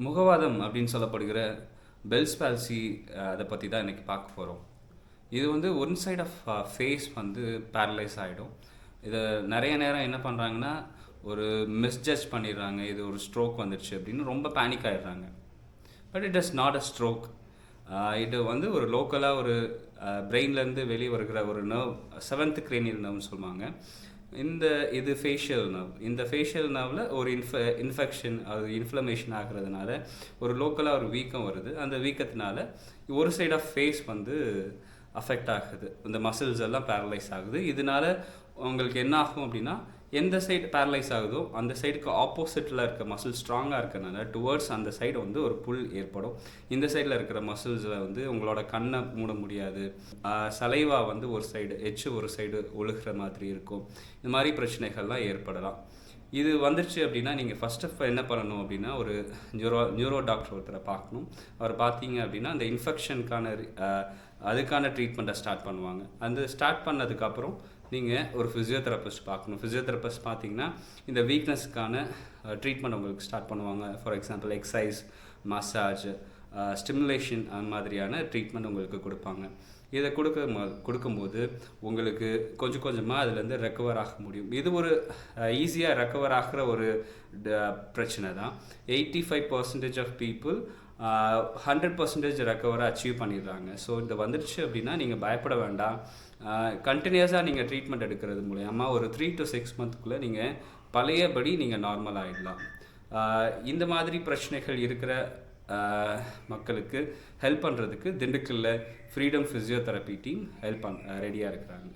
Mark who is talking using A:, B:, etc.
A: முகவாதம் அப்படின்னு சொல்லப்படுகிற bells palsy அதை பற்றி தான் இன்றைக்கி பார்க்க போகிறோம். இது வந்து ஒன் சைட் ஆஃப் ஃபேஸ் வந்து பேரலைஸ் ஆகிடும். இதை நிறைய நேரம் என்ன பண்ணுறாங்கன்னா ஒரு மிஸ்ஜட்ஜ் பண்ணிடுறாங்க, இது ஒரு ஸ்ட்ரோக் வந்துடுச்சு அப்படின்னு ரொம்ப பேனிக் ஆகிடுறாங்க. But it is not a stroke. இது வந்து ஒரு லோக்கலாக ஒரு பிரெயின்லேருந்து வெளியே வருகிற ஒரு நர்வ், செவன்த் கிரேனியல் நர்வ்னு சொல்லுவாங்க. இது ஃபேஷியல் நர்வ். இந்த ஃபேஷியல் நர்வில் ஒரு இன்ஃபெக்ஷன், அது இன்ஃப்ளமேஷன் ஆகிறதுனால ஒரு லோக்கலாக ஒரு வீக்கம் வருது. அந்த வீக்கத்தினால ஒரு சைட் ஆஃப் ஃபேஸ் வந்து அஃபெக்ட் ஆகுது, இந்த மசில்ஸ் எல்லாம் பேரலைஸ் ஆகுது. இதனால உங்களுக்கு என்ன ஆகும் அப்படின்னா, எந்த சைடு பேரலைஸ் ஆகுதோ அந்த சைடுக்கு ஆப்போசிட்டில் இருக்க மசில் ஸ்ட்ராங்காக இருக்கிறனால டுவர்ட்ஸ் அந்த சைடு வந்து ஒரு புல் ஏற்படும். இந்த சைடில் இருக்கிற மசில்ஸில் வந்து உங்களோட கண்ணை மூட முடியாது, சலைவா வந்து ஒரு சைடு எச்சு ஒரு சைடு ஒழுகிற மாதிரி இருக்கும். இந்த மாதிரி பிரச்சனைகள்லாம் ஏற்படலாம். இது வந்துருச்சு அப்படின்னா நீங்கள் ஃபஸ்ட்டு என்ன பண்ணணும் அப்படின்னா, ஒரு நியூரோ டாக்டர் ஒருத்தரை பார்க்கணும். அவர் பார்த்தீங்க அப்படின்னா அந்த இன்ஃபெக்ஷனுக்கான அதுக்கான ட்ரீட்மெண்ட்டை ஸ்டார்ட் பண்ணுவாங்க. அந்த ஸ்டார்ட் பண்ணதுக்கப்புறம் நீங்கள் ஒரு ஃபிசியோதெரபிஸ்ட் பார்க்கணும். ஃபிசியோதெரபிஸ்ட் பார்த்தீங்கன்னா இந்த வீக்னஸ்க்கான ட்ரீட்மெண்ட் உங்களுக்கு ஸ்டார்ட் பண்ணுவாங்க. For example exercise, massage, stimulation அந்த மாதிரியான ட்ரீட்மெண்ட் உங்களுக்கு கொடுப்பாங்க. இதை கொடுக்கும்போது உங்களுக்கு கொஞ்சம் கொஞ்சமாக அதுலேருந்து ரெக்கவர் ஆக முடியும். இது ஒரு ஈஸியாக ரெக்கவர் ஆகிற ஒரு பிரச்சனை தான். 85% ஆஃப் பீப்புள் 100% ரெக்கவரை அச்சீவ் பண்ணிடுறாங்க. ஸோ இது வந்துடுச்சு அப்படின்னா நீங்கள் பயப்பட வேண்டாம். கண்டினியூஸாக நீங்கள் ட்ரீட்மெண்ட் எடுக்கிறது மூலயமா ஒரு 3 to 6 மந்த்துக்குள்ளே நீங்கள் பழையபடி நீங்கள் நார்மல் ஆகிடலாம். இந்த மாதிரி பிரச்சனைகள் இருக்கிற மக்களுக்கு ஹெல்ப் பண்ணுறதுக்கு திண்டுக்கல்ல ஃப்ரீடம் ஃபிசியோதெரப்பி டீம் ரெடியாக இருக்கிறாங்க.